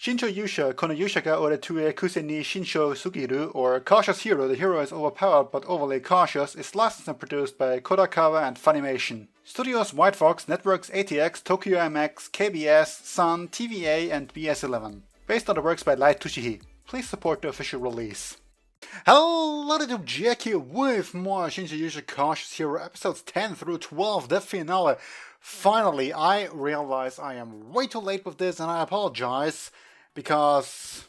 Shincho Yuusha, kono Yuusha ga ore tue kuse ni Shincho Sugiru, or Cautious Hero, the hero is overpowered but overly cautious, is licensed and produced by Kodakawa and Funimation. Studios White Fox, Networks ATX, Tokyo MX, KBS, Sun, TVA, and BS11. Based on the works by Light Tushihi. Please support the official release. Hello, little Jack here with more Shincho Yuusha Cautious Hero episodes 10 through 12, the finale. Finally, I realize I am way too late with this and I apologize because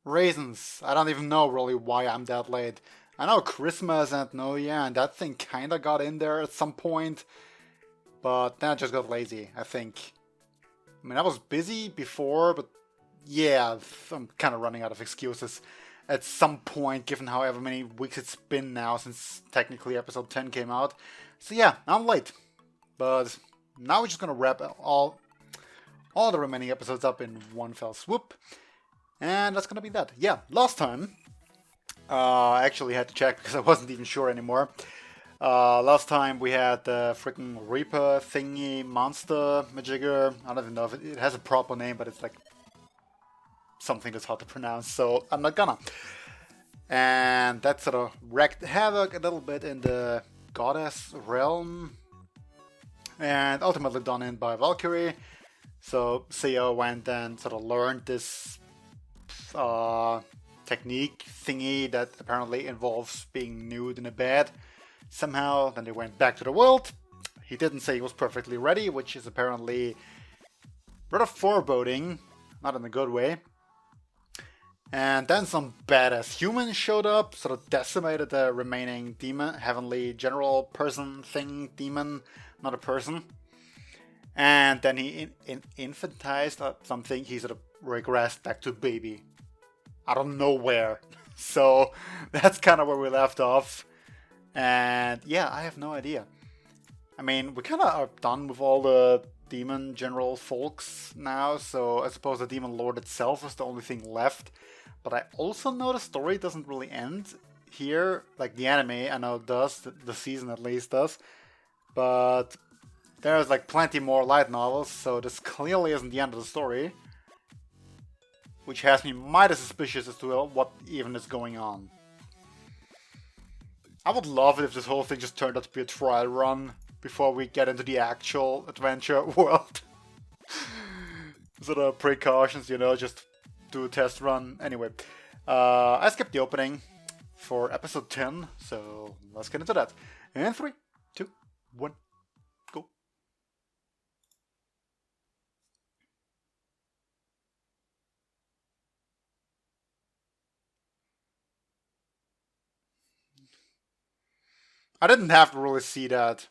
reasons. I don't even know really why I'm that late. I know Christmas and New Year and that thing kinda got in there at some point, but then I just got lazy, I think. I mean, I was busy before, but yeah, I'm kind of running out of excuses at some point, given however many weeks it's been now since technically episode 10 came out. So yeah, I'm late. But now we're just gonna wrap all the remaining episodes up in one fell swoop. And that's gonna be that. Yeah, last time, I actually had to check because I wasn't even sure anymore. Last time we had the freaking Reaper thingy monster majigger. I don't even know if it has a proper name, but it's like something that's hard to pronounce, so I'm not gonna. And that sort of wreaked havoc a little bit in the goddess realm, and ultimately done in by Valkyrie. So Seo went and sort of learned this technique thingy that apparently involves being nude in a bed somehow. Then they went back to the world. He didn't say he was perfectly ready, which is apparently rather foreboding, not in a good way. And then some badass humans showed up, sort of decimated the remaining demon, heavenly general person thing demon, not a person. And then he infantized something, he sort of regressed back to baby. I don't know where. So that's kind of where we left off. And yeah, I have no idea. I mean, we kind of are done with all the demon general folks now, so I suppose the demon lord itself is the only thing left. But I also know the story doesn't really end here, like the anime I know it does, the season at least does. But there's like plenty more light novels, so this clearly isn't the end of the story. Which has me mighty suspicious as to what even is going on. I would love it if this whole thing just turned out to be a trial run before we get into the actual adventure world. Sort of precautions, you know, just do a test run. Anyway, I skipped the opening for episode 10, so let's get into that. And 3, 2, 1, go. I didn't have to really see that.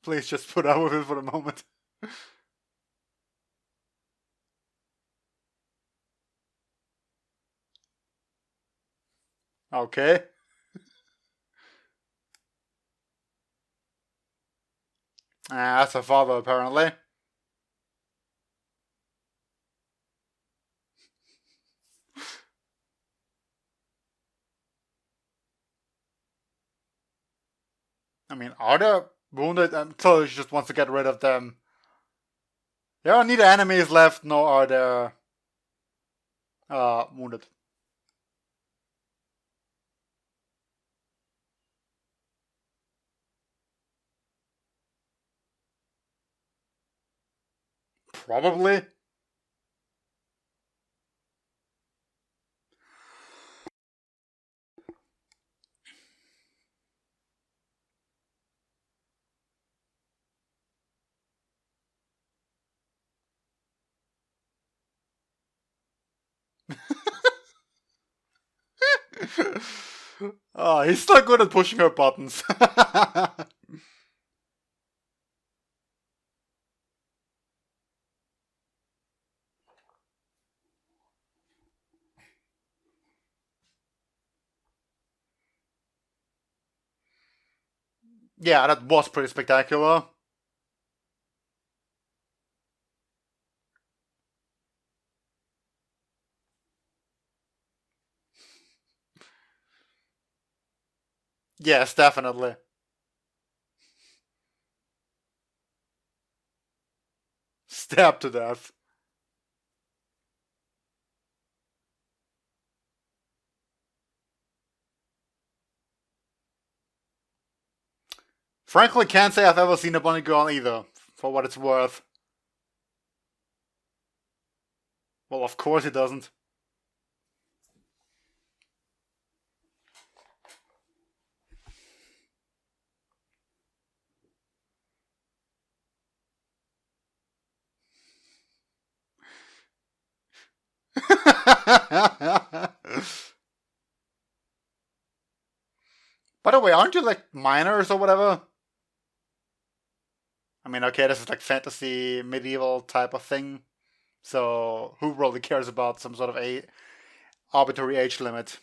Please just put up with it for the moment. Okay. That's her father, apparently. I mean, are they wounded? Until she just wants to get rid of them. There are neither enemies left, nor are there wounded. Probably. Oh, he's still good at pushing her buttons. Yeah, that was pretty spectacular. Yes, definitely. Stabbed to death. Frankly, can't say I've ever seen a bunny girl either, for what it's worth. Well, of course it doesn't. By the way, aren't you like minors or whatever? I mean, okay, this is like fantasy, medieval type of thing. So who really cares about some sort of a arbitrary age limit?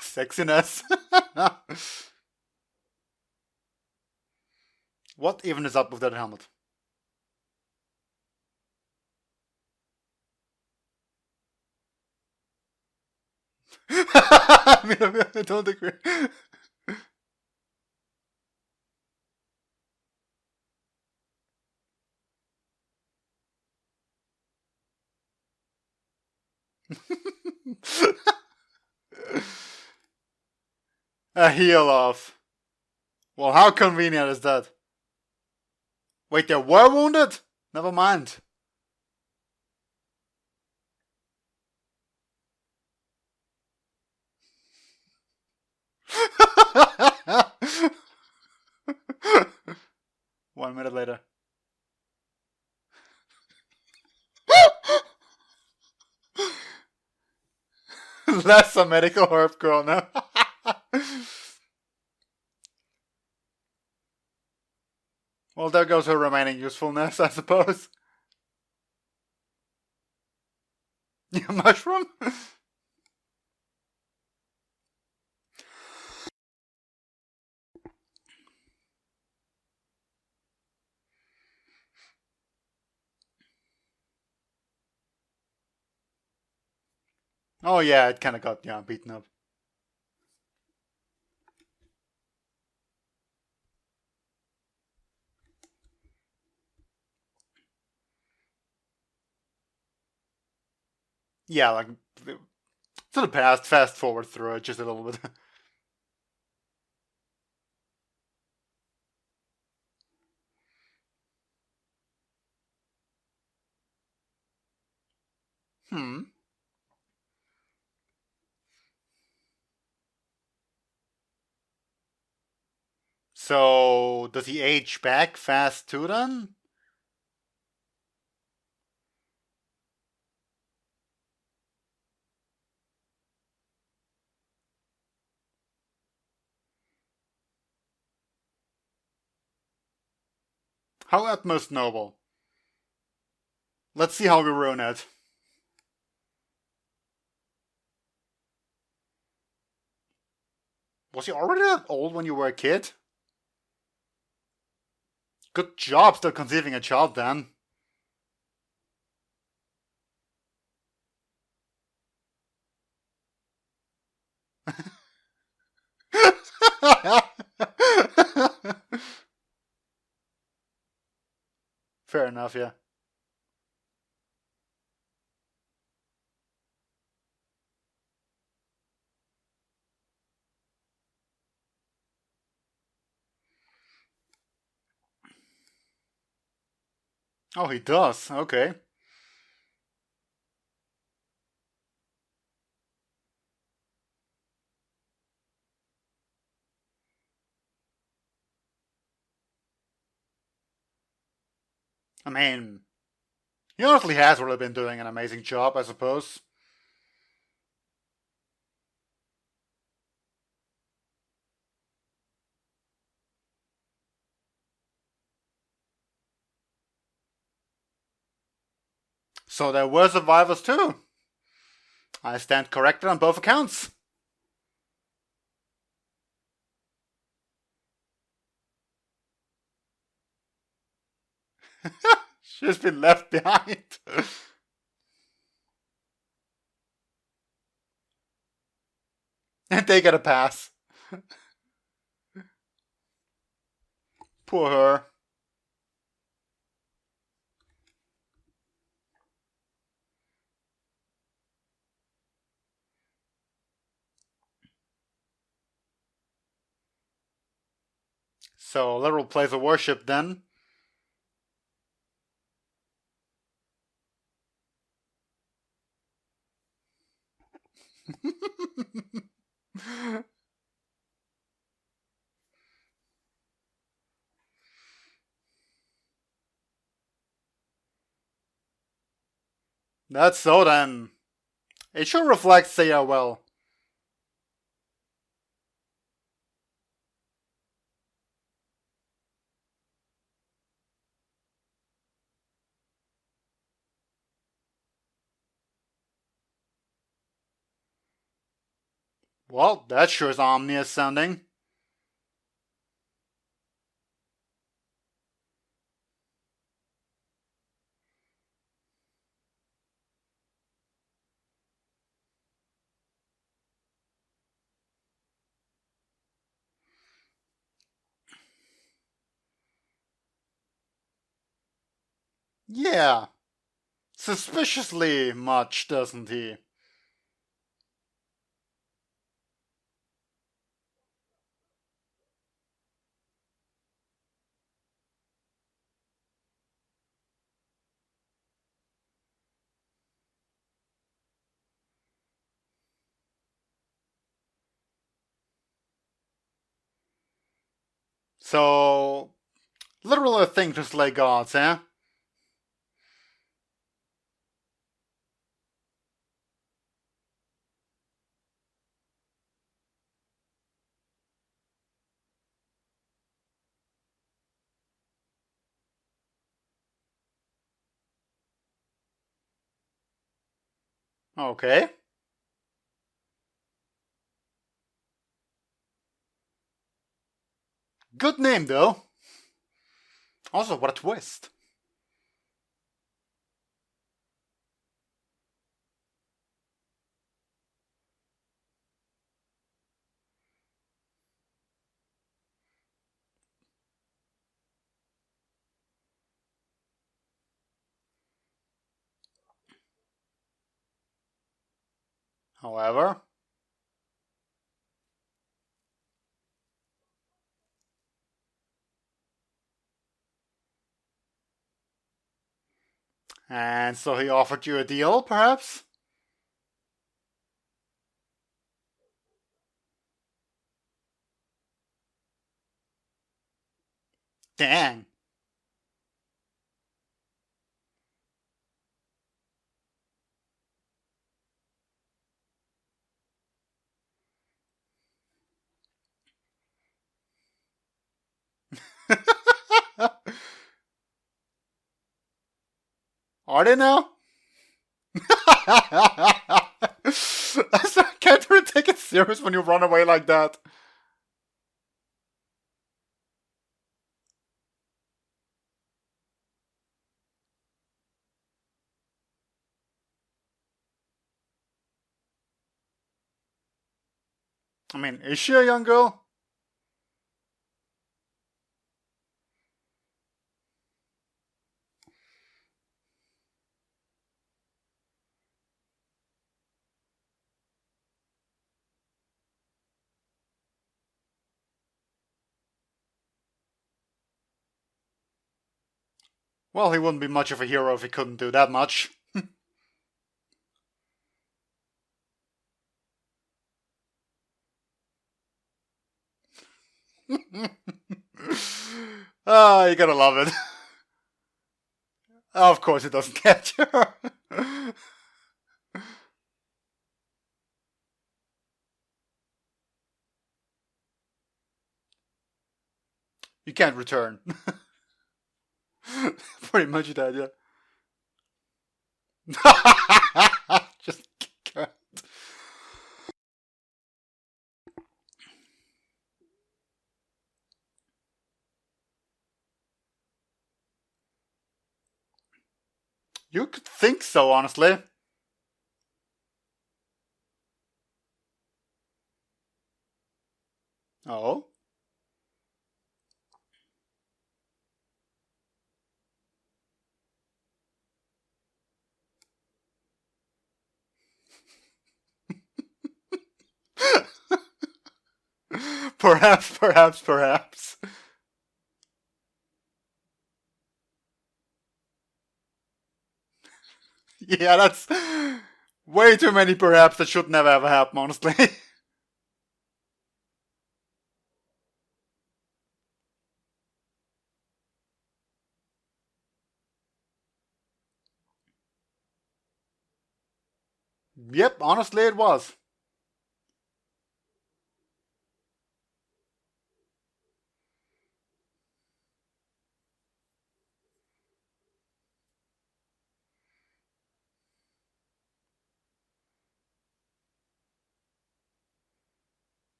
Sexiness. What even is up with that helmet? I mean, I don't agree. A heal off. Well, how convenient is that? Wait, they were wounded? Never mind. One minute later. Less a medical herb girl now. Well, there goes her remaining usefulness, I suppose. Yeah, mushroom? Oh yeah, it kind of got beaten up. Yeah, like to the past, fast forward through it just a little bit. So does he age back fast too then? How utmost noble. Let's see how we ruin it. Was he already that old when you were a kid? Good job still conceiving a child then. Fair enough, yeah. Oh, he does. Okay. I mean, he honestly has really been doing an amazing job, I suppose. So there were survivors too. I stand corrected on both accounts. She's been left behind. And they get a pass. Poor her. So, literal place of worship then. That's so then. It sure reflects Seiya well. Well, that sure is ominous sounding. Yeah. Suspiciously much, doesn't he? So, literal a thing to slay gods, eh? Okay. Good name, though. Also, what a twist. However, and so he offered you a deal, perhaps? Dang. Are they now? I can't really take it serious when you run away like that. I mean, is she a young girl? Well, he wouldn't be much of a hero if he couldn't do that much. Ah, you gotta love it. Of course it doesn't catch her. You can't return. Pretty much that, yeah. Just kick her. You could think so, honestly. Oh? Perhaps. Yeah, that's way too many perhaps that should never ever happen, honestly. Yep, honestly it was.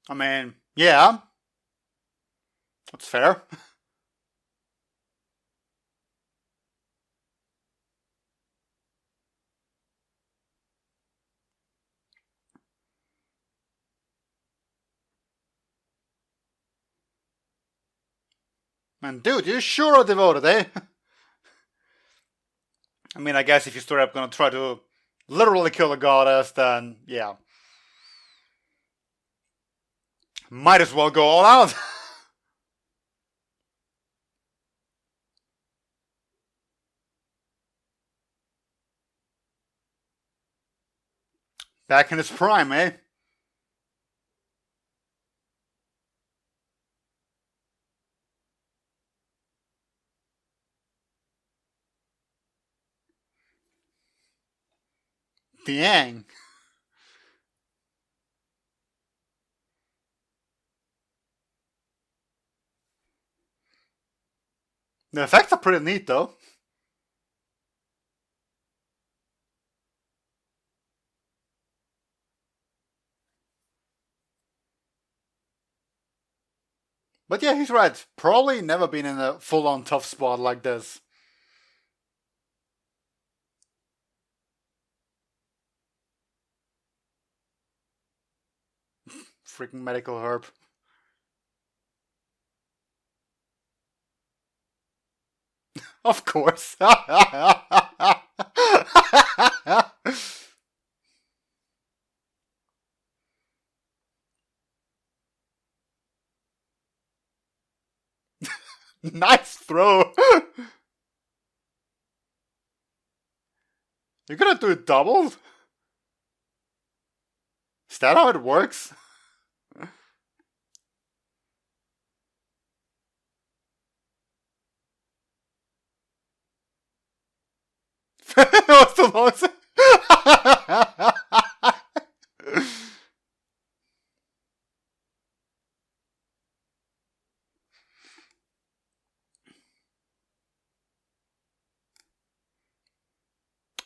I mean, yeah, that's fair. And dude, you sure are devoted, eh? I mean, I guess if you straight up gonna try to literally kill a goddess, then yeah. Might as well go all out. Back in his prime, eh? Dang. The effects are pretty neat, though. But yeah, he's right. Probably never been in a full-on tough spot like this. Freaking medical herb. Of course. Nice throw. You're gonna do it doubled? Is that how it works? What's the longest?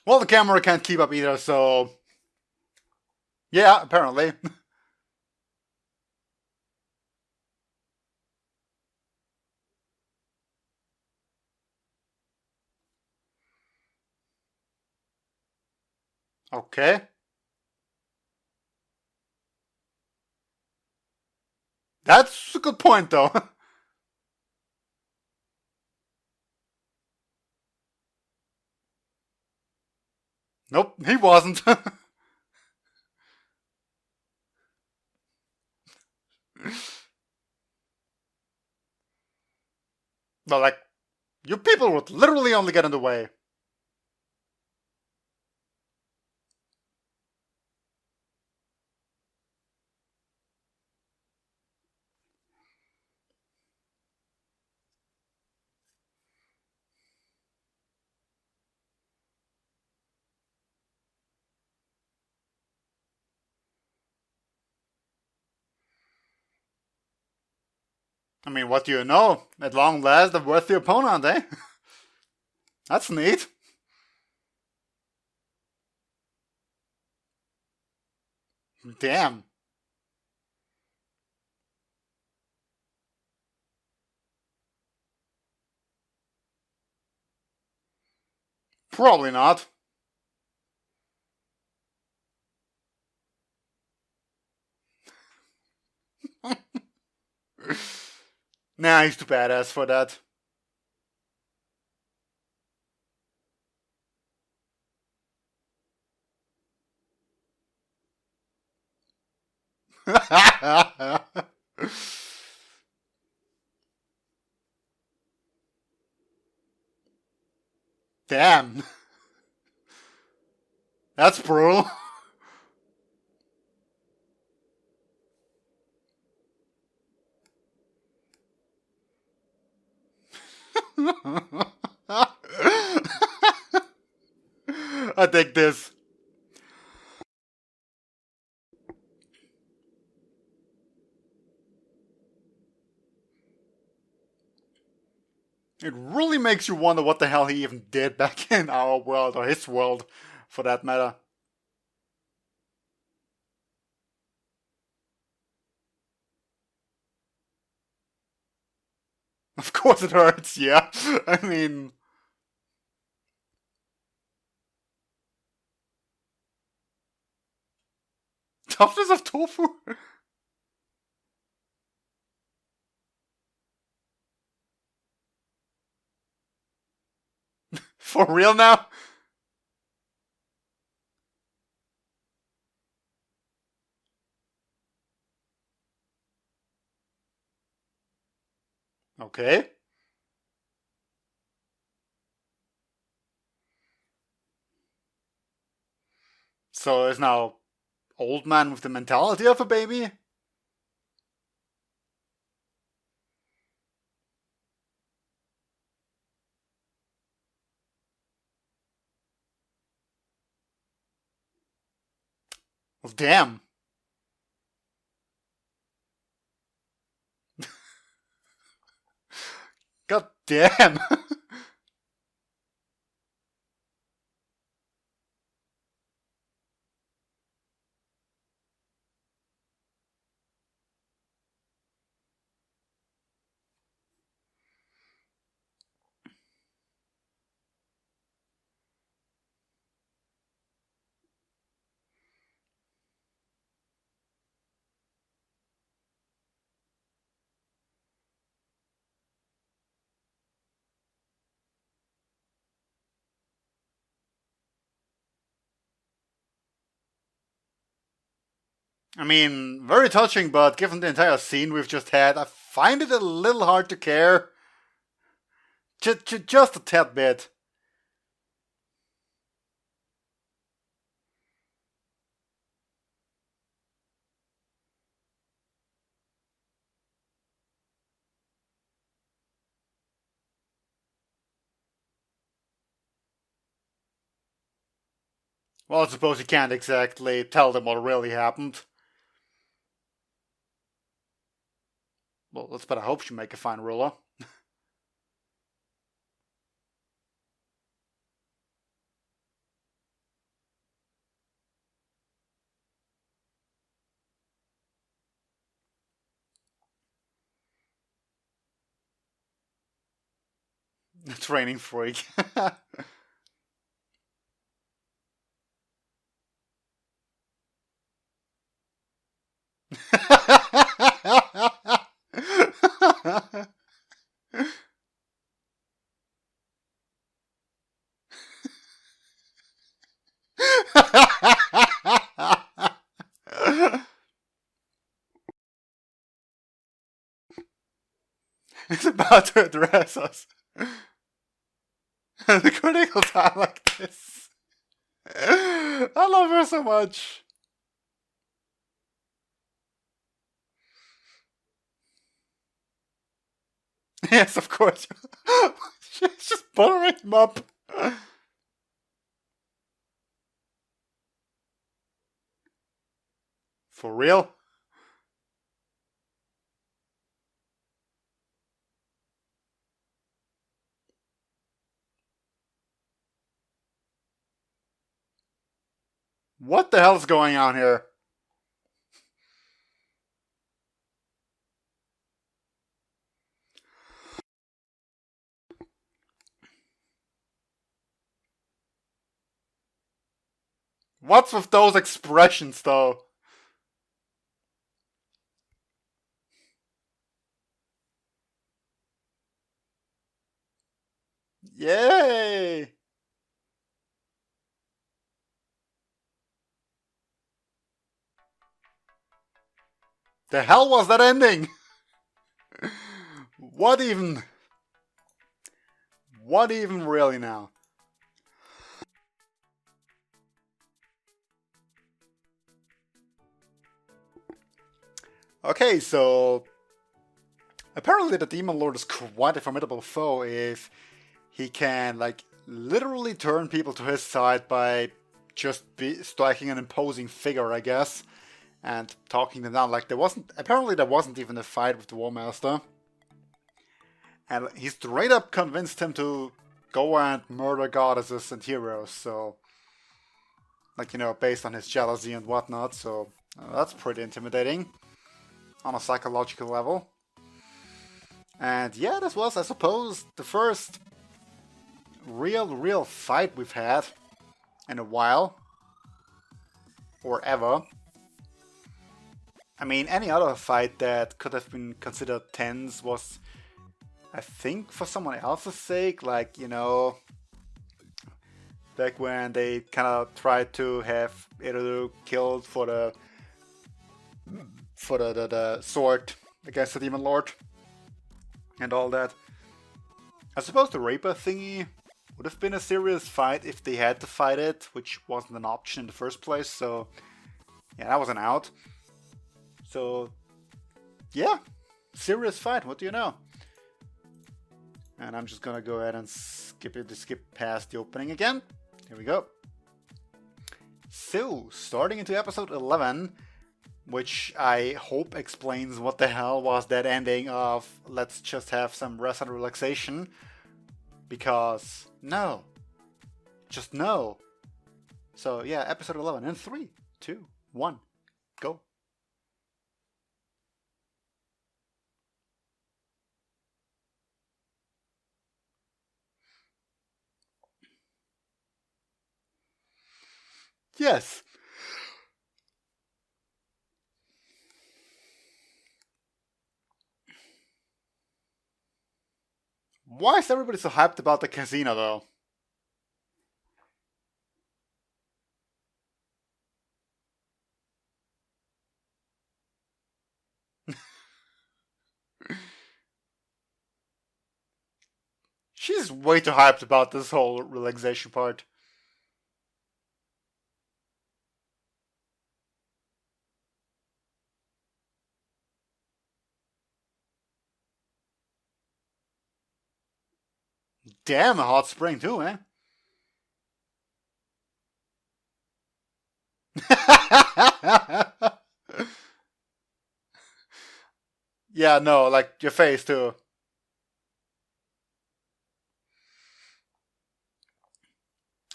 Well, the camera can't keep up either, so yeah, apparently. Okay. That's a good point, though. Nope, he wasn't. But like, you people would literally only get in the way. I mean, what do you know? At long last, a worthy opponent, eh? That's neat. Damn. Probably not. Nah, he's too badass for that. Damn. That's brutal. I dig this. It really makes you wonder what the hell he even did back in our world, or his world, for that matter. Of course it hurts, yeah. I mean... Toughness of tofu? For real now? Okay. So is now old man with the mentality of a baby? Well, damn. God damn. I mean, very touching, but given the entire scene we've just had, I find it a little hard to care. Just a tad bit. Well, I suppose you can't exactly tell them what really happened. Well, let's better hope she make a fine ruler. The training freak. It's about to address us. The critical time like this. I love her so much. Yes, of course. She's just buttering him up. For real? What the hell's going on here? What's with those expressions, though? Yay! The hell was that ending? What even? What even really now? Okay, so apparently the Demon Lord is quite a formidable foe if he can, like, literally turn people to his side by just striking an imposing figure, I guess, and talking them down. Like, there wasn't even a fight with the War Master. And he straight up convinced him to go and murder goddesses and heroes, so, like, based on his jealousy and whatnot, so that's pretty intimidating on a psychological level. And yeah, this was, I suppose, the first real fight we've had in a while. Or ever. I mean, any other fight that could have been considered tense was, I think, for someone else's sake, like, back when they kind of tried to have Erudu killed for the sword against the Demon Lord and all that. I suppose the Reaper thingy would have been a serious fight if they had to fight it, which wasn't an option in the first place, so yeah, that was an out. So yeah, serious fight, what do you know? And I'm just gonna go ahead and skip past the opening again. Here we go. So, starting into episode 11, which I hope explains what the hell was that ending of let's just have some rest and relaxation. Because, no. Just no. So, yeah, episode 11 in 3, 2, 1, go. Yes. Why is everybody so hyped about the casino, though? She's way too hyped about this whole relaxation part. Damn, a hot spring too, eh? Yeah, no, like your face too.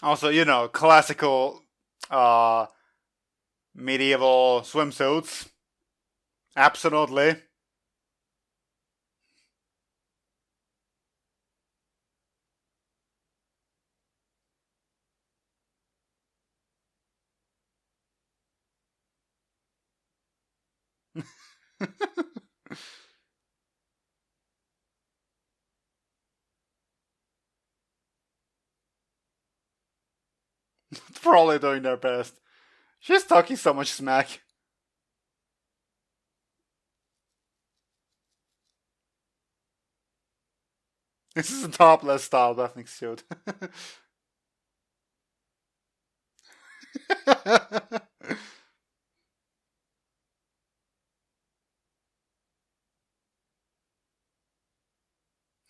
Also, classical medieval swimsuits. Absolutely. Probably doing their best. She's talking so much smack. This is a topless style bathing suit.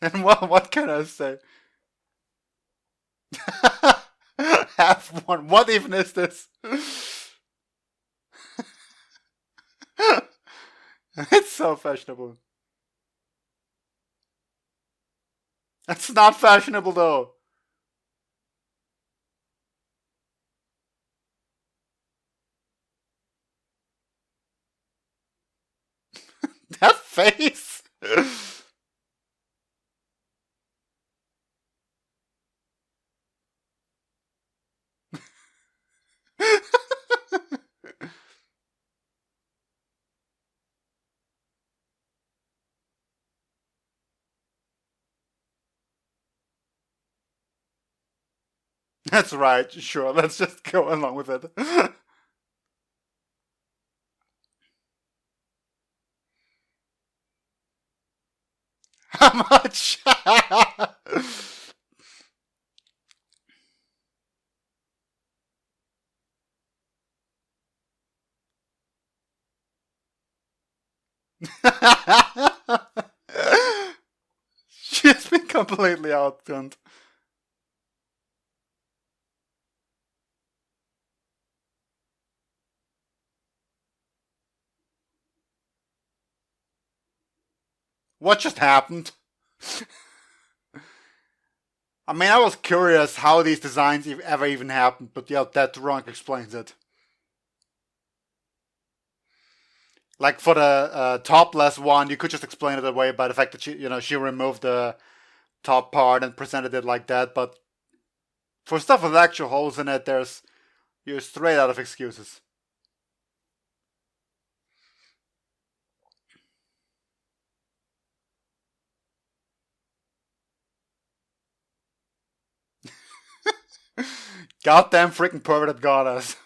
And what can I say? Half one. What even is this? It's so fashionable. That's not fashionable though. That face. That's right, sure, let's just go along with it. How much? She's been completely outgunned. What just happened? I mean, I was curious how these designs ever even happened, but yeah, that drunk explains it. Like for the topless one, you could just explain it away by the fact that she removed the top part and presented it like that. But for stuff with actual holes in it, you're straight out of excuses. Goddamn freaking perverted goddess.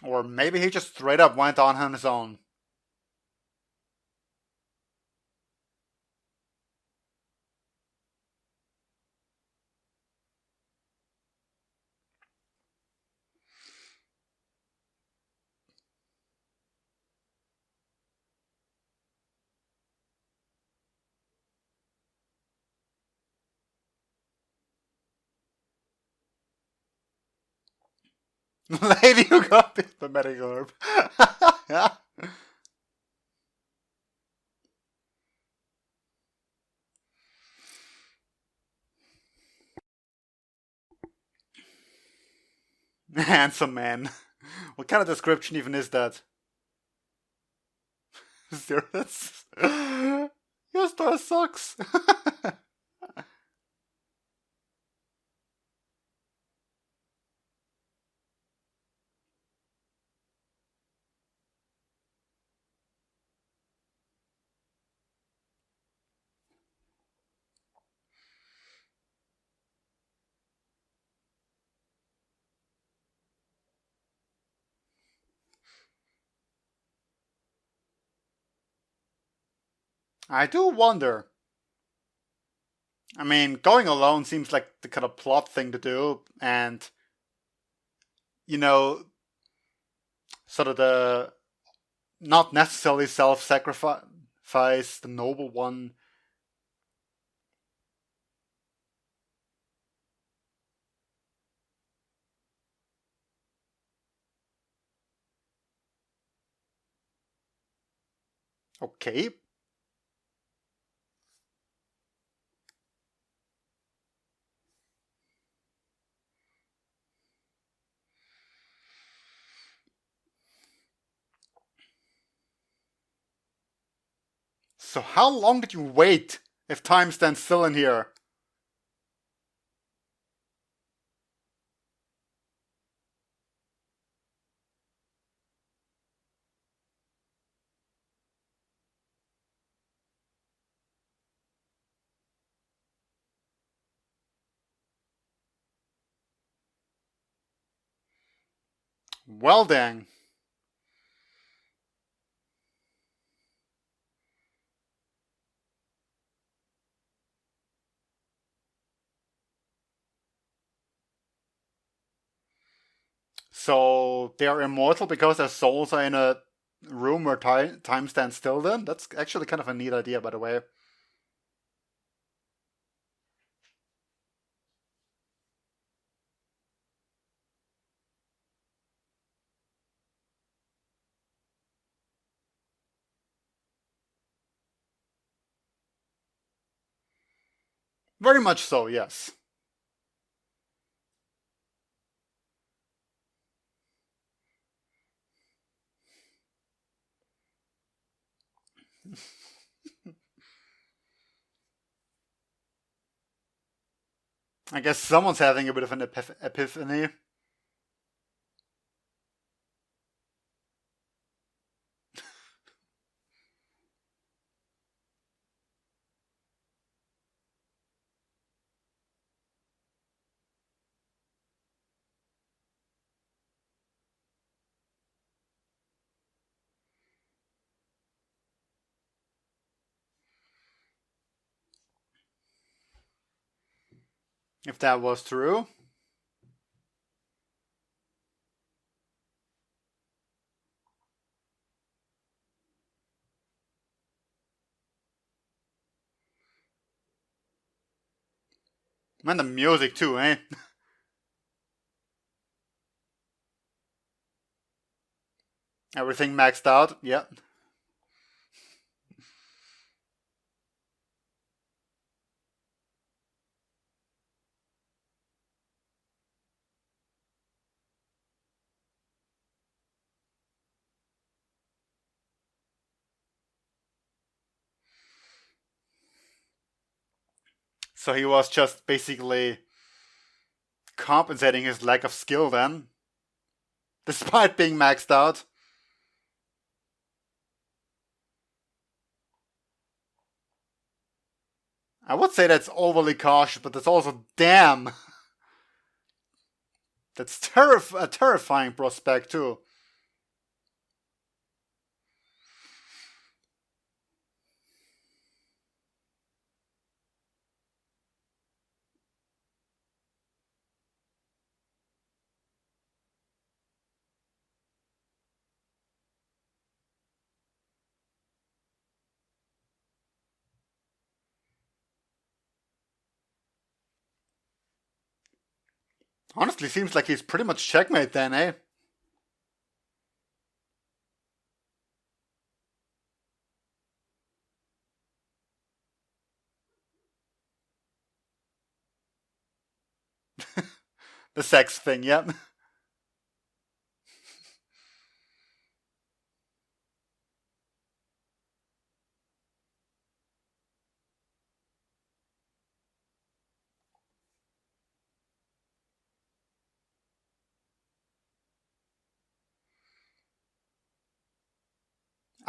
Or maybe he just straight up went on his own. Lady who got the medical herb. Handsome man. What kind of description even is that? Serious? Your star sucks. I do wonder. I mean, going alone seems like the kind of plot thing to do, and you know, sort of the not necessarily self-sacrifice, the noble one. Okay. So how long did you wait if time stands still in here? Well then. So they're immortal because their souls are in a room where time stands still then? That's actually kind of a neat idea, by the way. Very much so, yes. I guess someone's having a bit of an epiphany. If that was true. And the music too, eh? Everything maxed out, yeah. So he was just basically compensating his lack of skill then, despite being maxed out. I would say that's overly cautious, but that's also damn. That's a terrifying prospect too. Honestly, seems like he's pretty much checkmate then, eh? The sex thing, yep.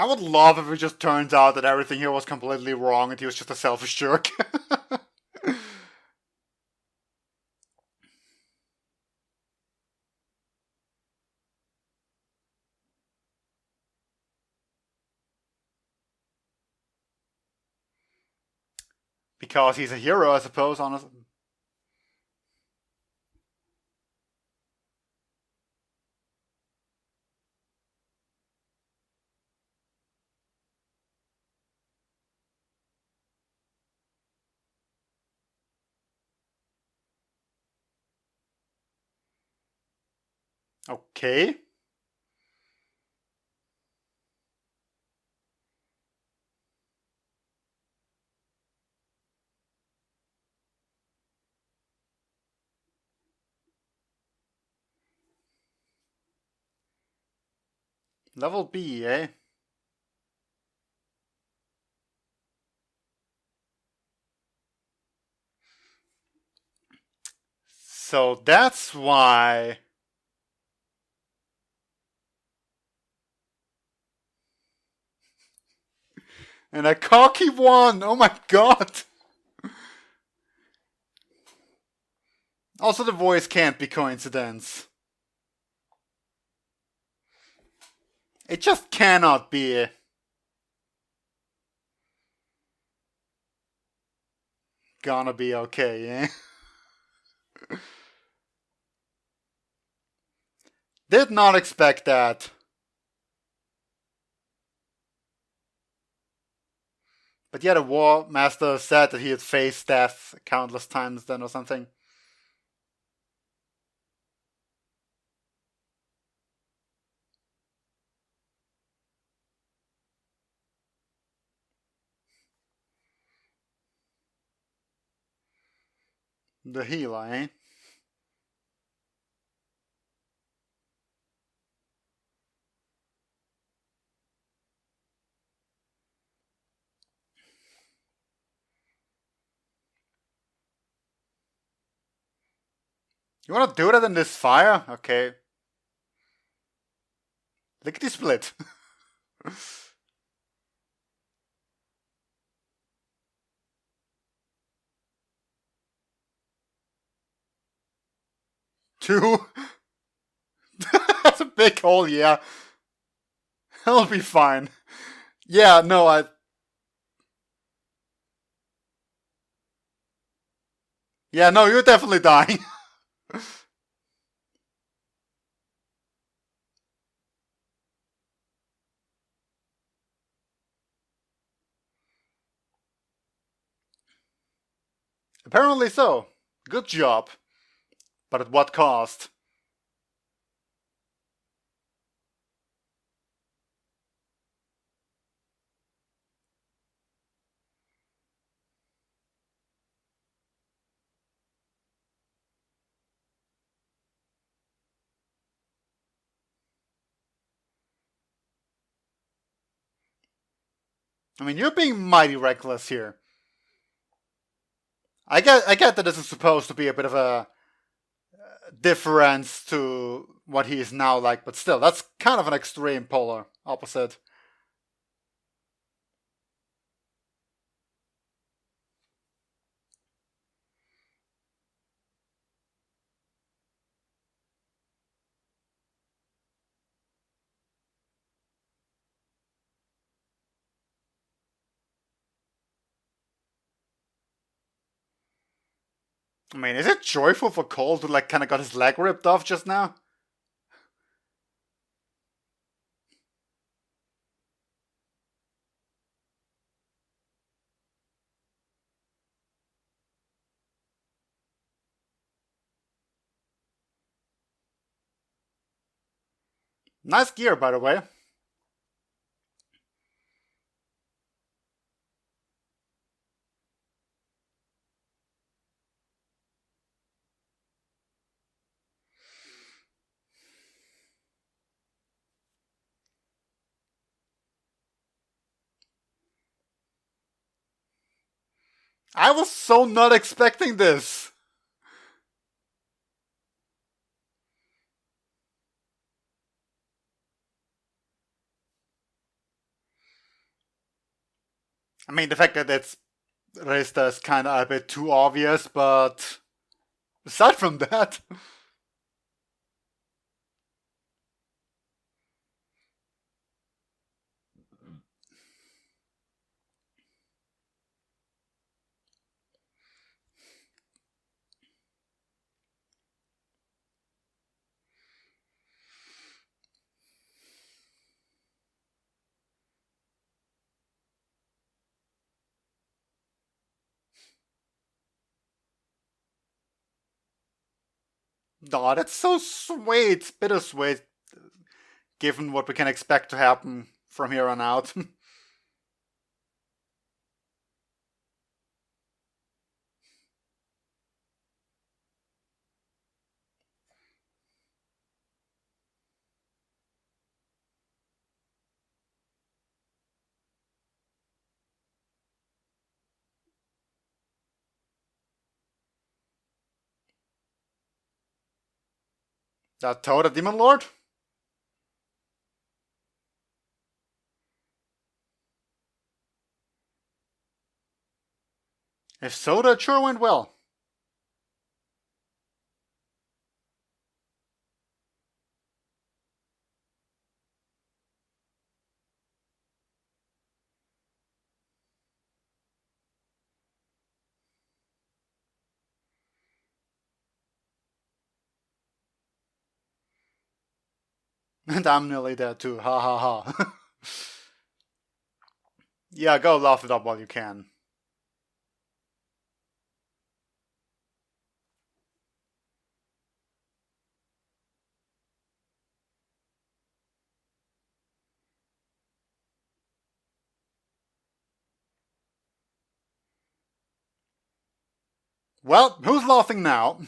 I would love if it just turns out that everything here was completely wrong and he was just a selfish jerk. Because he's a hero, I suppose, honestly. Okay. Level B, eh? So that's why. And a cocky one! Oh my god! Also, the voice can't be coincidence. It just cannot be. Gonna be okay, eh? Did not expect that. But yeah, the War Master said that he had faced death countless times then or something. The healer, eh? You wanna do that in this fire? Okay. Lickety split. Two. That's a big hole, yeah. It'll be fine. Yeah, no, Yeah, no, you're definitely dying. Apparently so. Good job. But at what cost? I mean, you're being mighty reckless here. I get that this is supposed to be a bit of a difference to what he is now like, but still, that's kind of an extreme polar opposite. I mean, is it joyful for Cole to like kind of got his leg ripped off just now? Nice gear, by the way. I was so not expecting this. I mean, the fact that it's Resta is kind of a bit too obvious, but aside from that, no, that's so sweet, bittersweet, given what we can expect to happen from here on out. That Toad, a Demon Lord? If so, that sure went well. And I'm nearly dead too, ha ha ha. Yeah, go laugh it up while you can. Well, who's laughing now?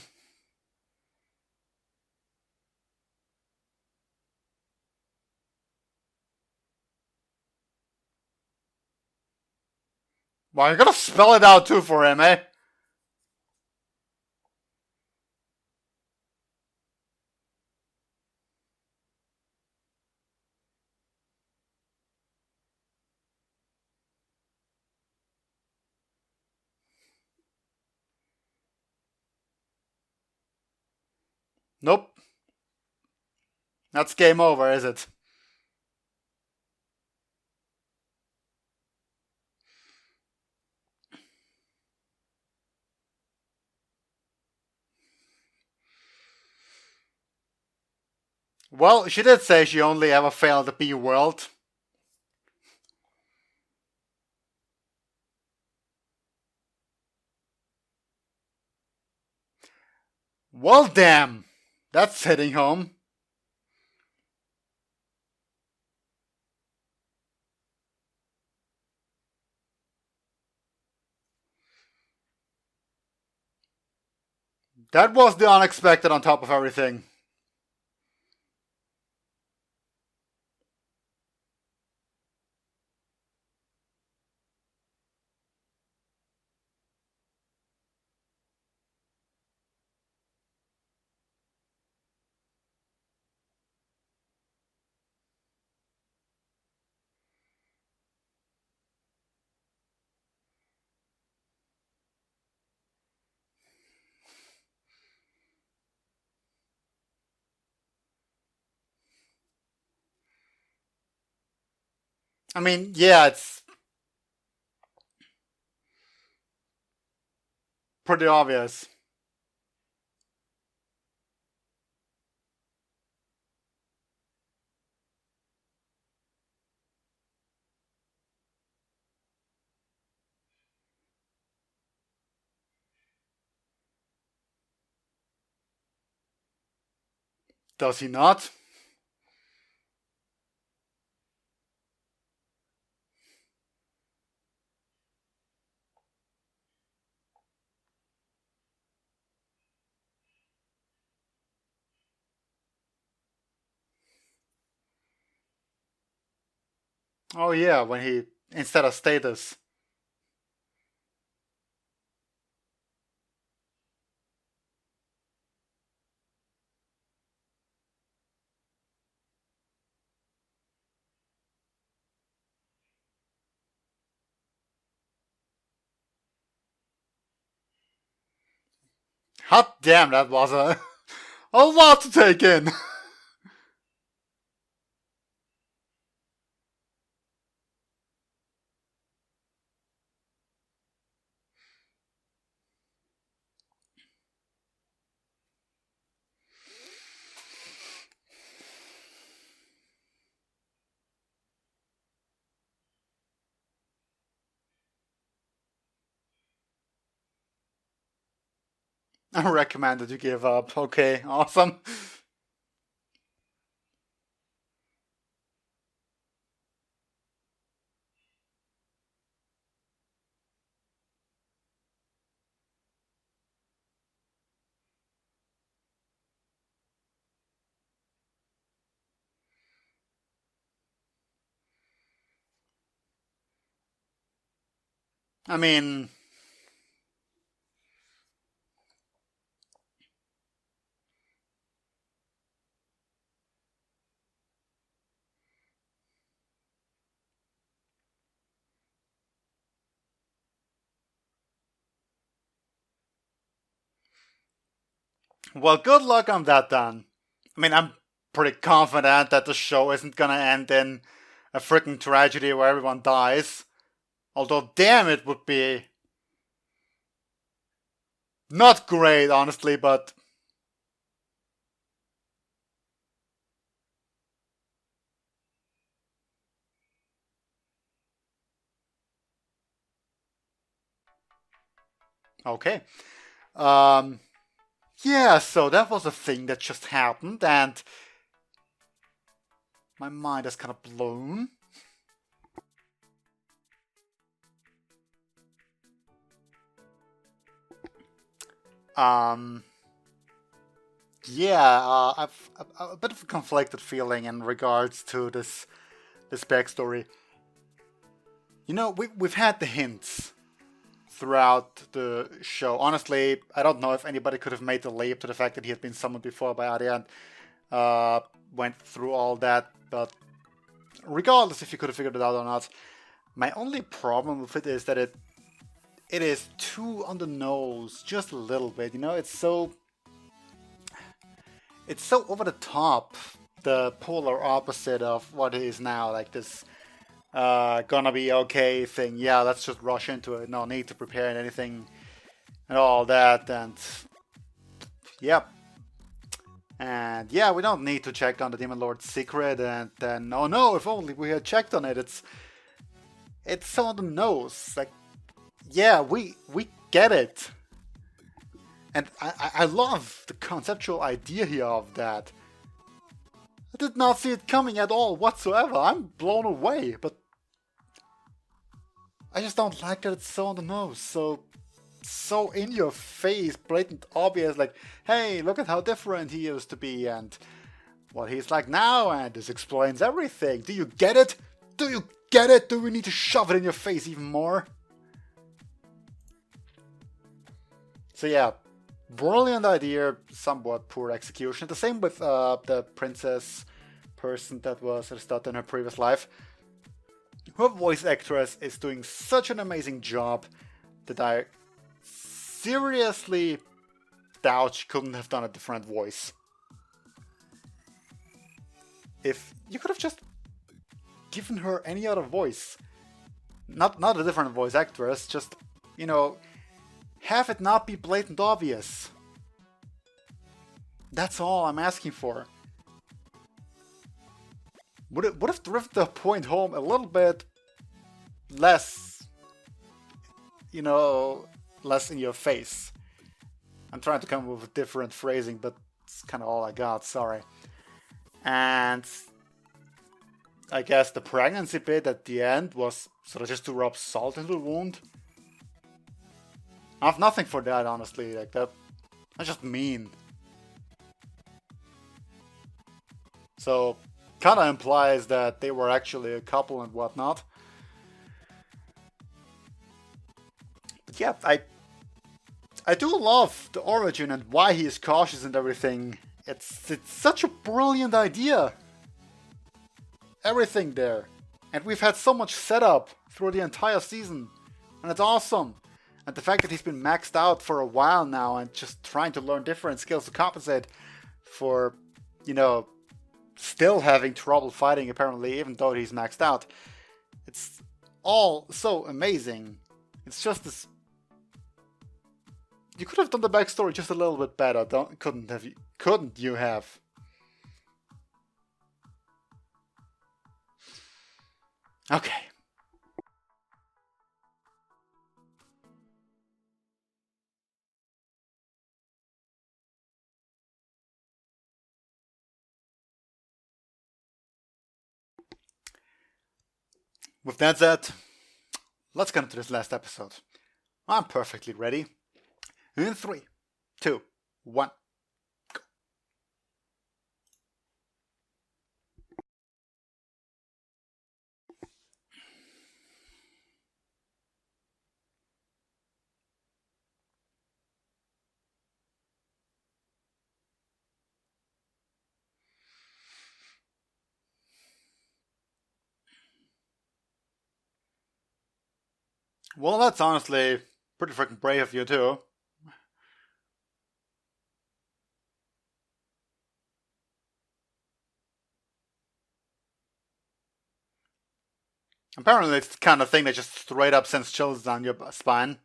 Well, you're gonna spell it out too for him, eh? Nope. That's game over, is it? Well, she did say she only ever failed the B world. Well, damn. That's hitting home. That was the unexpected on top of everything. I mean, yeah, it's pretty obvious. Does he not? Oh yeah, when he, instead of status. Hot damn, that was a lot to take in. I recommend that you give up. Okay, awesome. I mean, well, good luck on that then. I mean, I'm pretty confident that the show isn't gonna end in a freaking tragedy where everyone dies. Although, damn, it would be not great, honestly, but okay. Um, yeah, so that was a thing that just happened, and my mind is kind of blown. Um, yeah, I've a bit of a conflicted feeling in regards to this backstory. You know, we've had the hints throughout the show. Honestly, I don't know if anybody could have made the leap to the fact that he had been summoned before by Arya and went through all that. But regardless if you could have figured it out or not, my only problem with it is that it is too on the nose, just a little bit. You know, it's so over the top, the polar opposite of what it is now. Like this gonna be okay thing. Yeah, let's just rush into it. No need to prepare anything and all that. And yep, And yeah, we don't need to check on the Demon Lord's secret, and then, oh no, if only we had checked on it. It's so on the nose. Like, yeah, we get it. And I love the conceptual idea here of that. I did not see it coming at all whatsoever. I'm blown away, but I just don't like that it's so on the nose, so in your face, blatant, obvious, like, hey, look at how different he used to be and what he's like now, and this explains everything. Do you get it? Do you get it? Do we need to shove it in your face even more? So yeah, brilliant idea, somewhat poor execution. The same with the princess person that was Ristot in her previous life. Her voice actress is doing such an amazing job that I seriously doubt she couldn't have done a different voice. If you could have just given her any other voice, not a different voice actress, just, you know, have it not be blatant obvious. That's all I'm asking for. Would have driven the point home a little bit less, you know, less in your face. I'm trying to come up with different phrasing, but it's kind of all I got, sorry. And I guess the pregnancy bit at the end was sort of just to rub salt into the wound. I have nothing for that, honestly. Like, that's just mean. So, kinda implies that they were actually a couple and whatnot. But yeah, I do love the origin and why he is cautious and everything. It's such a brilliant idea. Everything there. And we've had so much setup through the entire season. And it's awesome. And the fact that he's been maxed out for a while now and just trying to learn different skills to compensate for, you know, still having trouble fighting apparently, even though he's maxed out. It's all so amazing. It's just this. You could have done the backstory just a little bit better, couldn't you have? Okay. With that said, let's get into this last episode. I'm perfectly ready. In 3, 2, 1. Well, that's honestly pretty freaking brave of you too. Apparently it's the kind of thing that just straight up sends chills down your spine.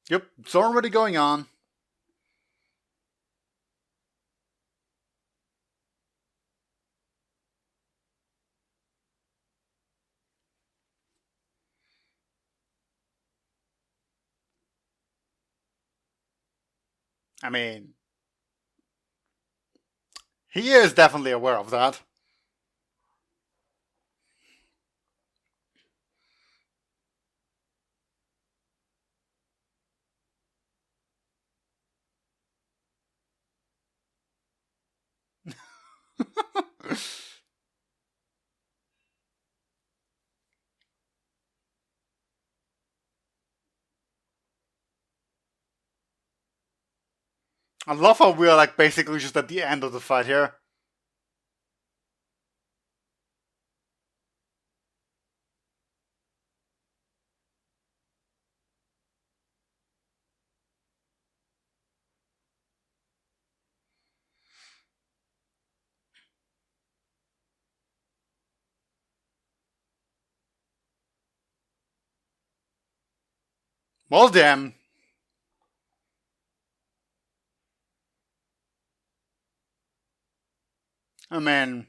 Yep, it's already going on. I mean, he is definitely aware of that. I love how we're like basically just at the end of the fight here. Well, damn. I mean,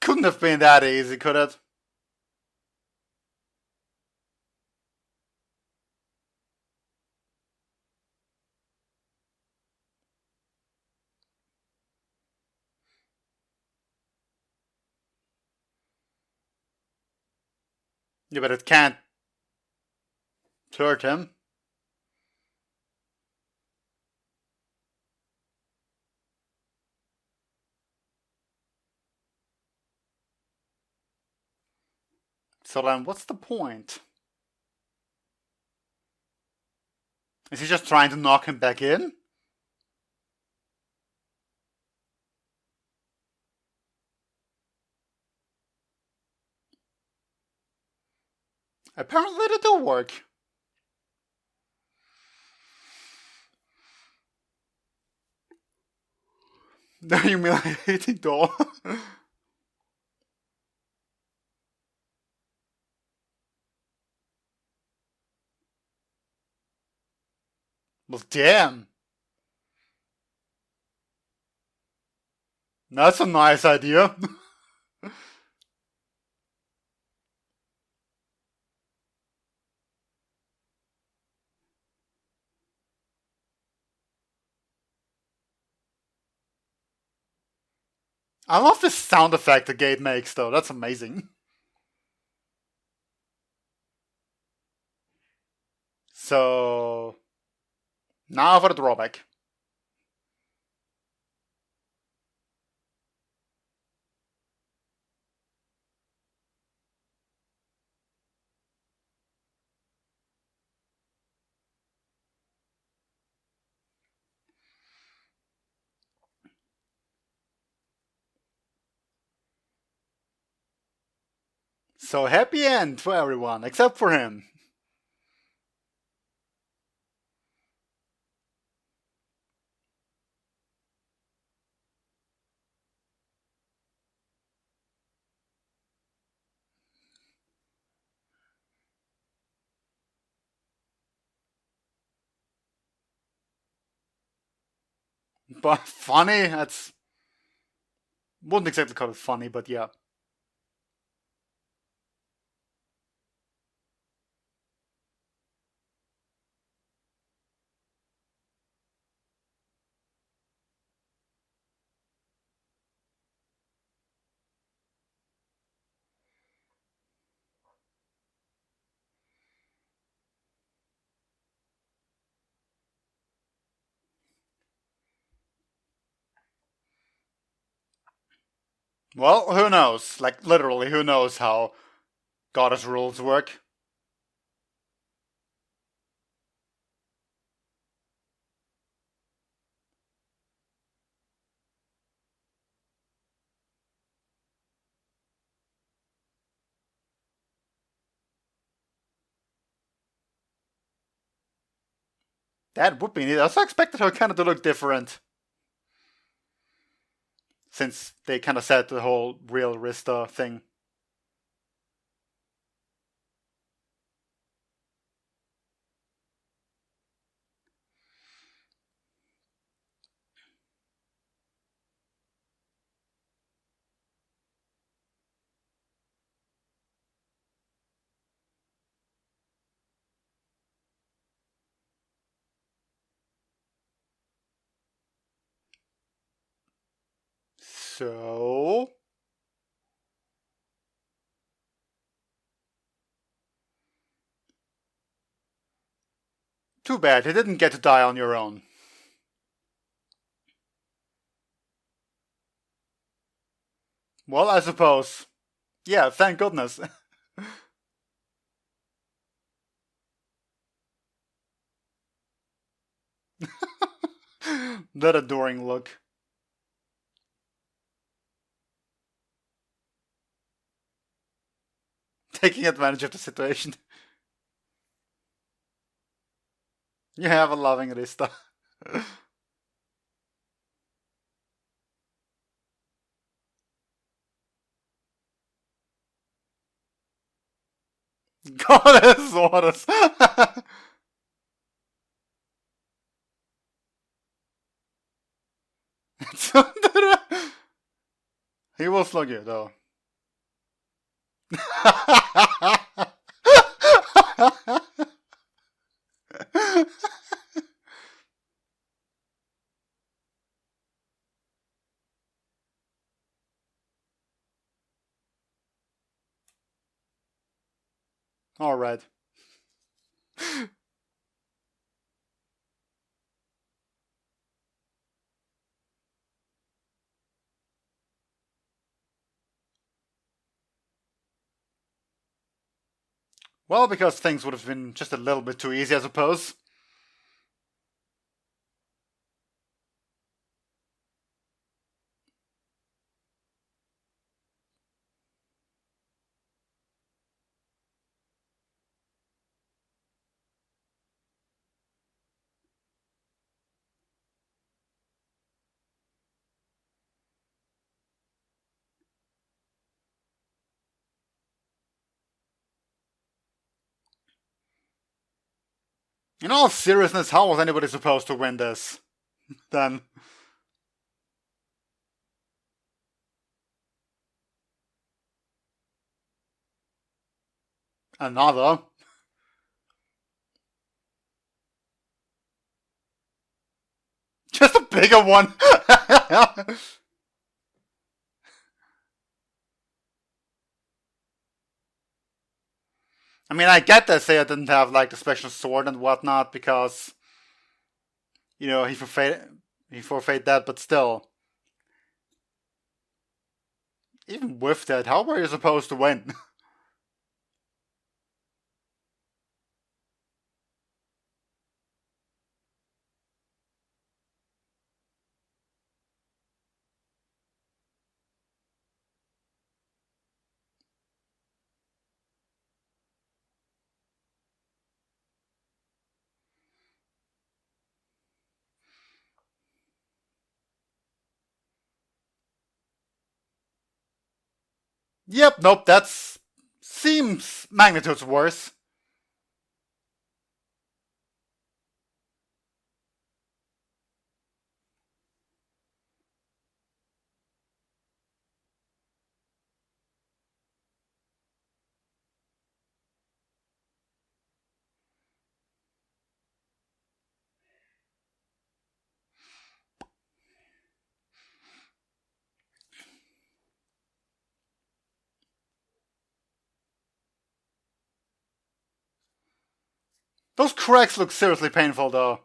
couldn't have been that easy, could it? Yeah, but it can't hurt him. So then, what's the point? Is he just trying to knock him back in? Apparently they do work. The humiliating doll. Well, damn. That's a nice idea. I love this sound effect the gate makes, though. That's amazing. So, now for the drawback. So, happy end for everyone, except for him. But funny, that's... Wouldn't exactly call it funny, but yeah. Well, who knows? Like, literally, who knows how Goddess rules work? That would be neat. I also expected her kind of to look different. Since they kind of said the whole real Rista thing. So... Too bad, you didn't get to die on your own. Well, I suppose. Yeah, thank goodness. That adoring look. Taking advantage of the situation. You have a loving Rista. Goddess orders. He will slug you, though. Alright. Well, because things would have been just a little bit too easy, I suppose. In all seriousness, how was anybody supposed to win this? Then. Another. Just a bigger one. I mean, I get that Seiya didn't have like the special sword and whatnot because, you know, he forfeit that, but still. Even with that, how were you supposed to win? Yep, nope, that's seems magnitudes worse. Those cracks look seriously painful, though.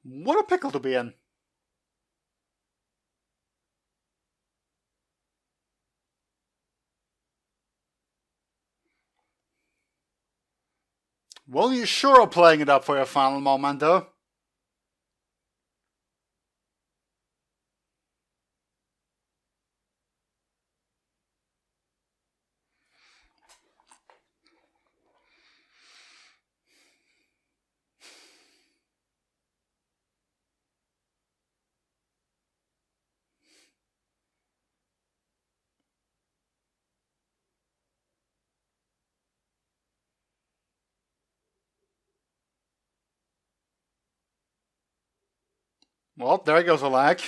What a pickle to be in. Well, you sure are playing it up for your final moment, though. Well, there goes a lag.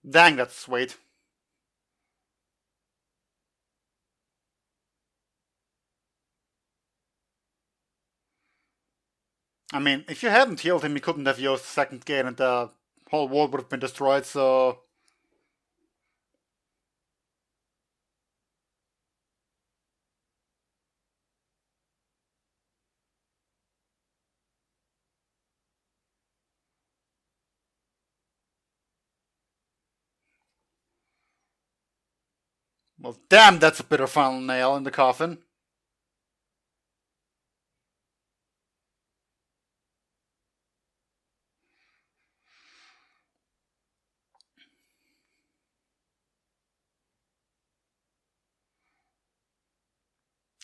Dang, that's sweet. I mean, if you hadn't healed him, he couldn't have used the second gate and the whole world would have been destroyed, so... Well, damn, that's a bitter final nail in the coffin.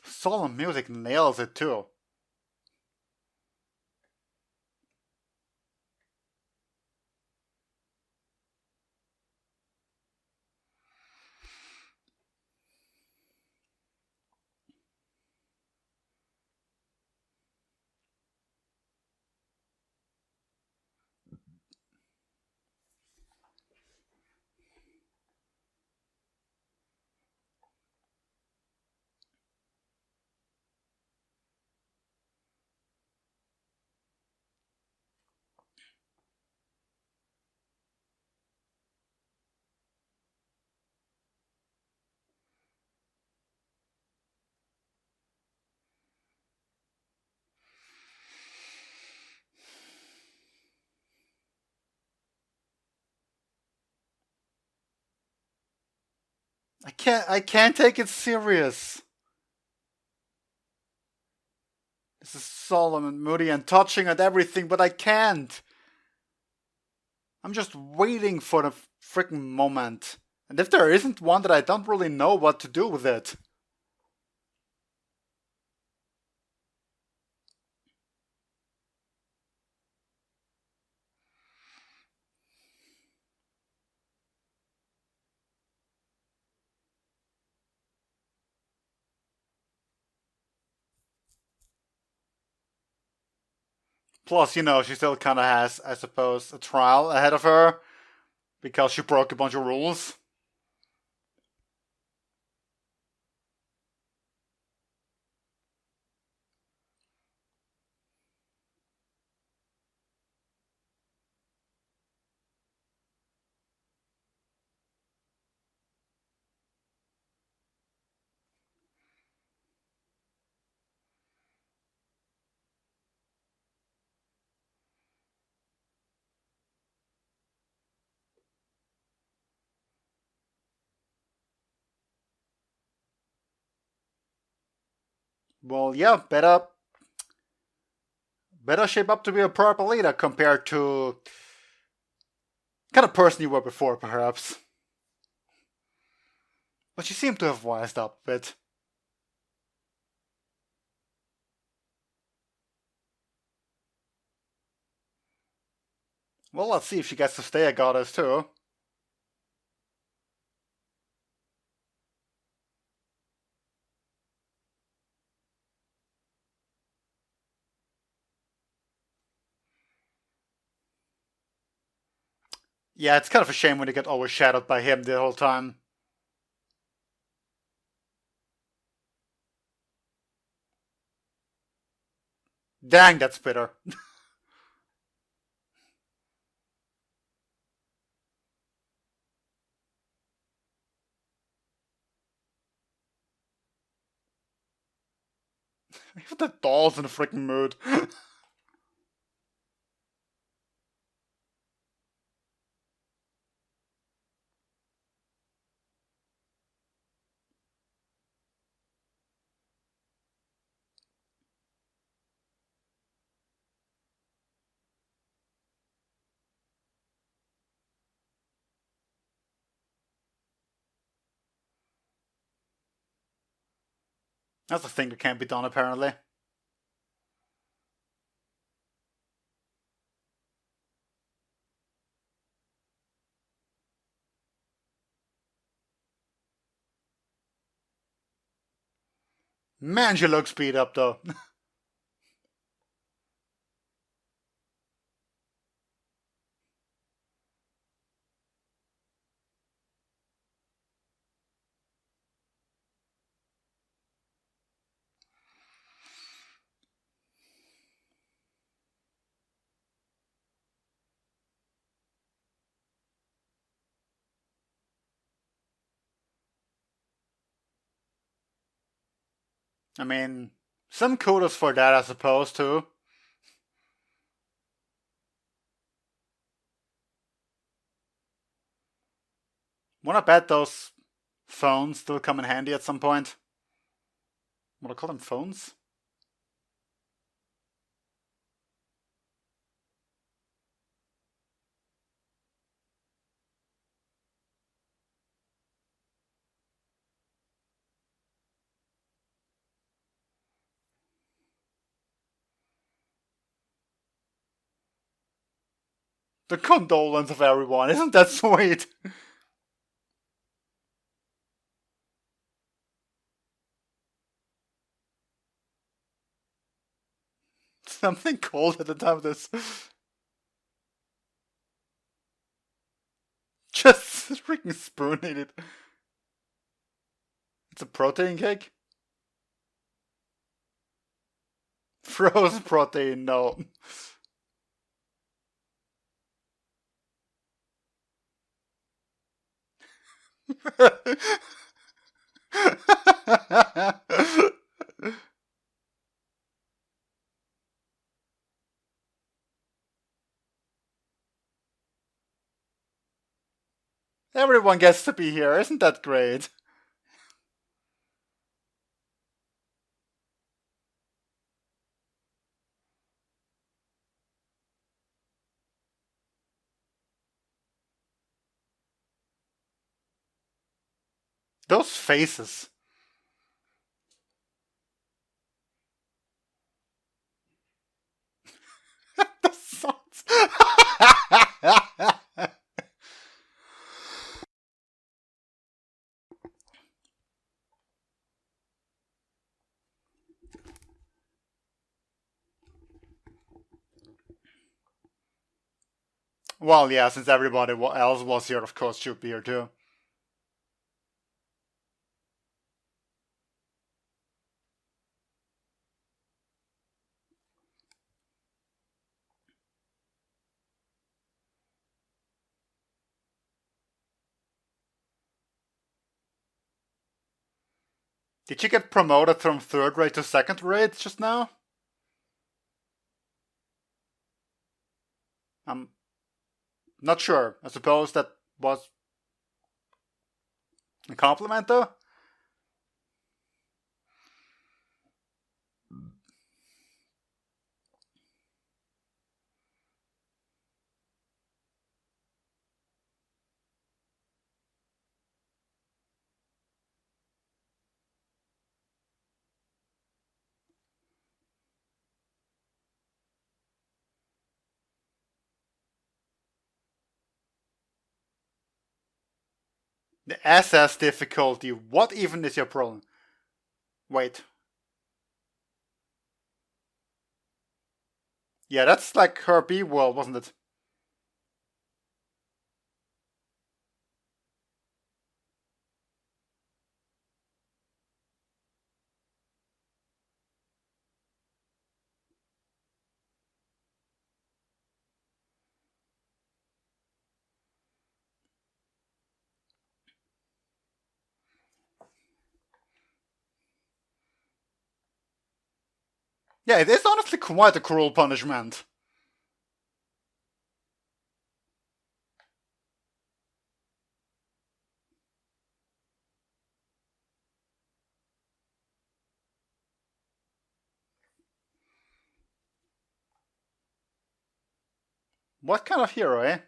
Solemn music nails it too. I can't take it serious. This is solemn and moody and touching and everything, but I can't. I'm just waiting for the freaking moment. And if there isn't one, that I don't really know what to do with it. Plus, you know, she still kind of has, I suppose, a trial ahead of her because she broke a bunch of rules. Well, yeah, better shape up to be a proper leader compared to kind of person you were before, perhaps. But you seem to have wised up a bit. Well, let's see if she gets to stay a goddess too. Yeah, it's kind of a shame when they get overshadowed by him the whole time. Dang, that's bitter. The doll's in a freaking mood. That's a thing that can't be done, apparently. Man, she looks beat up, though. I mean, some kudos for that, I suppose, too. Wanna bet those Phones still come in handy at some point. What do I call them? Phones? The condolence of everyone, isn't that sweet? Something cold at the time of this. Just freaking spoon in it. It's a protein cake? Frozen protein, no. Everyone gets to be here, isn't that great? Those faces. The sounds. Well, yeah, since everybody else was here, of course, should be here too. Did you get promoted from 3rd rate to 2nd rate just now? I'm not sure. I suppose that was a compliment, though? The SS difficulty. What even is your problem? Wait. Yeah, that's like her B world, wasn't it? Yeah, it is honestly quite a cruel punishment. What kind of hero, eh?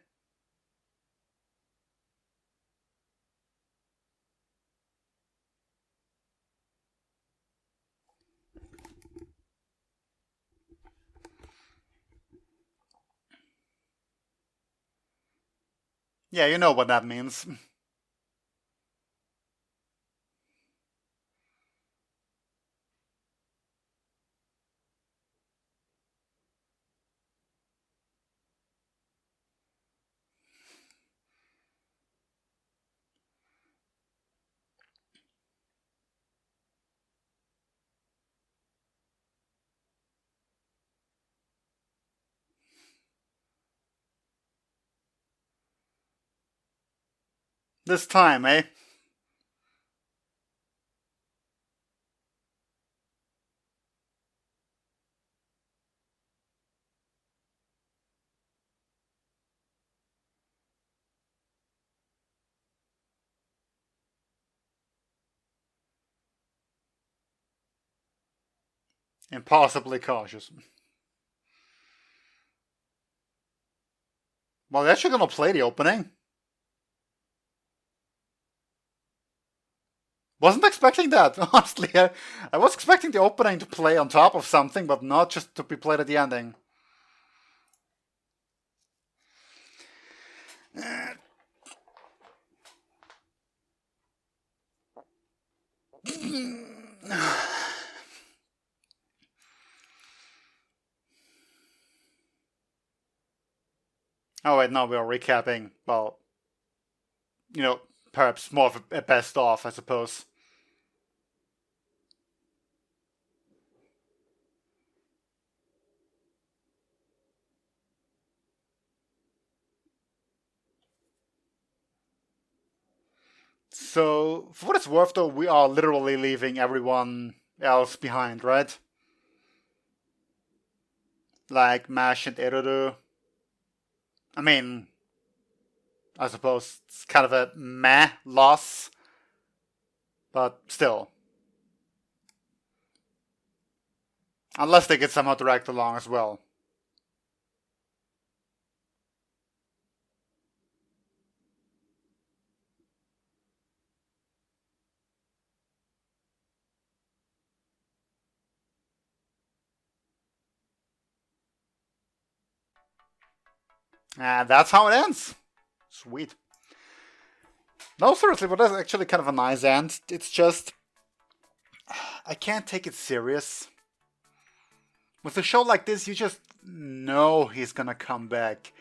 Yeah, you know what that means. This time, eh? Impossibly cautious. Well, they're actually gonna play the opening. Wasn't expecting that, honestly. I was expecting the opening to play on top of something, but not just to be played at the ending. Oh wait, no, we are recapping. Well, you know, perhaps more of a best of, I suppose. So, for what it's worth though, we are literally leaving everyone else behind, right? Like Mash and Erudu. I mean, I suppose it's kind of a meh loss, but still. Unless they get somehow dragged along as well. And that's how it ends. Sweet. No, seriously, but that's actually kind of a nice end. It's just, I can't take it serious. With a show like this, you just know he's gonna come back.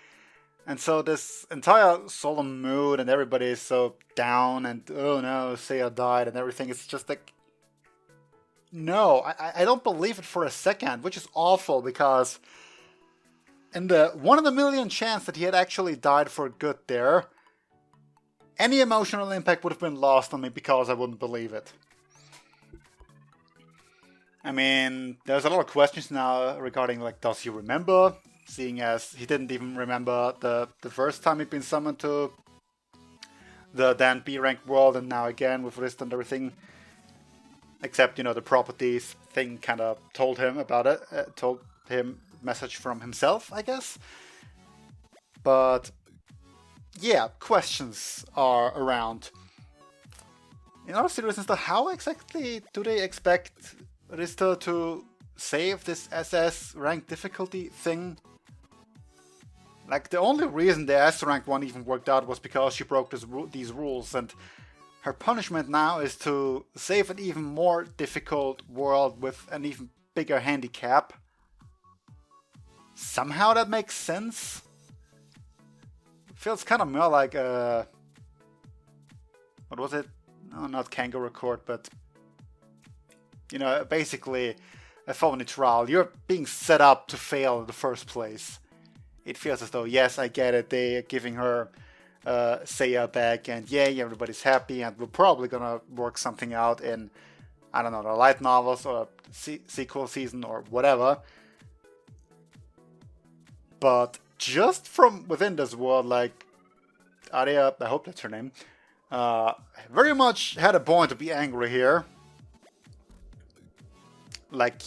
And so this entire solemn mood and everybody is so down and oh no, Seiya died and everything, it's just like, no, I don't believe it for a second, which is awful because in the 1 in a million chance that he had actually died for good there, any emotional impact would have been lost on me because I wouldn't believe it. I mean, there's a lot of questions now regarding, like, does he remember? Seeing as he didn't even remember the first time he'd been summoned to the then B-ranked world, and now again with wrist and everything. Except, you know, the properties thing kind of told him about it, told him message from himself, I guess. But yeah, questions are around. In all seriousness, though, how exactly do they expect Rista to save this SS rank difficulty thing? Like, the only reason the S rank one even worked out was because she broke these rules, and her punishment now is to save an even more difficult world with an even bigger handicap. Somehow that makes sense. It feels kind of more like a... what was it? No, not Kangaroo Court, but... you know, basically a phony trial. You're being set up to fail in the first place. It feels as though, yes, I get it, they are giving her Seiya back, and yay, everybody's happy, and we're probably gonna work something out in, I don't know, the light novels or sequel season or whatever. But just from within this world, like, Aria, I hope that's her name, very much had a point to be angry here. Like,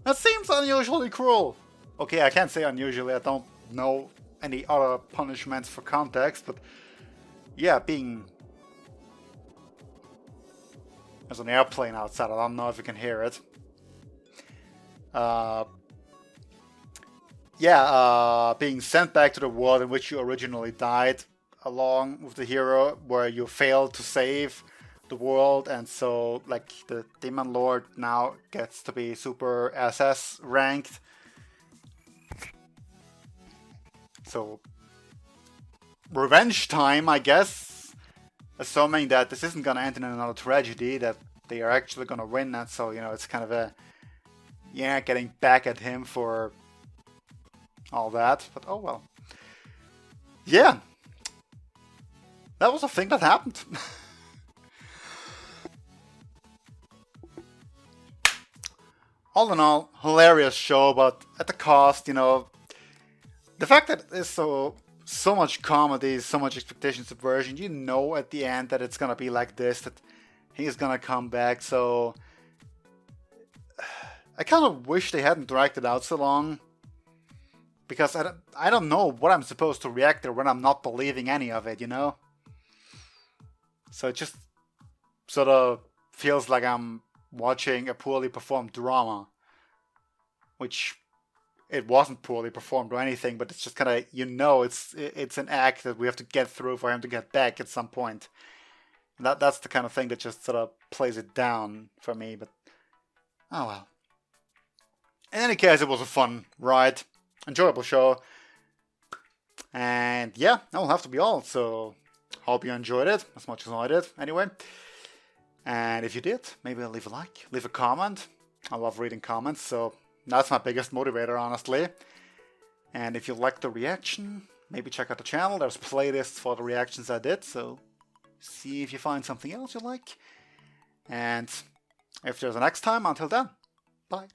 that seems unusually cruel. Okay, I can't say unusually, I don't know any other punishments for context, but yeah, being... there's an airplane outside, I don't know if you can hear it. Being sent back to the world in which you originally died, along with the hero, where you failed to save the world, and so, like, the Demon Lord now gets to be super SS ranked. So, revenge time, I guess. Assuming that this isn't gonna end in another tragedy, that they are actually gonna win, and so, you know, it's kind of a... yeah, getting back at him for all that, but oh well. Yeah. That was a thing that happened. All in all, hilarious show, but at the cost, you know, the fact that there's so much comedy, so much expectation subversion, you know at the end that it's gonna be like this, that he's gonna come back, so I kind of wish they hadn't dragged it out so long. Because I don't know what I'm supposed to react to when I'm not believing any of it, you know? So it just sort of feels like I'm watching a poorly performed drama. Which it wasn't poorly performed or anything, but it's just kind of, you know, it's an act that we have to get through for him to get back at some point. And that's the kind of thing that just sort of plays it down for me, but oh well. In any case, it was a fun ride. Enjoyable show. And yeah, that will have to be all. So, hope you enjoyed it as much as I did, anyway. And if you did, maybe leave a like, leave a comment. I love reading comments, so that's my biggest motivator, honestly. And if you liked the reaction, maybe check out the channel. There's playlists for the reactions I did, so see if you find something else you like. And if there's a next time, until then, bye.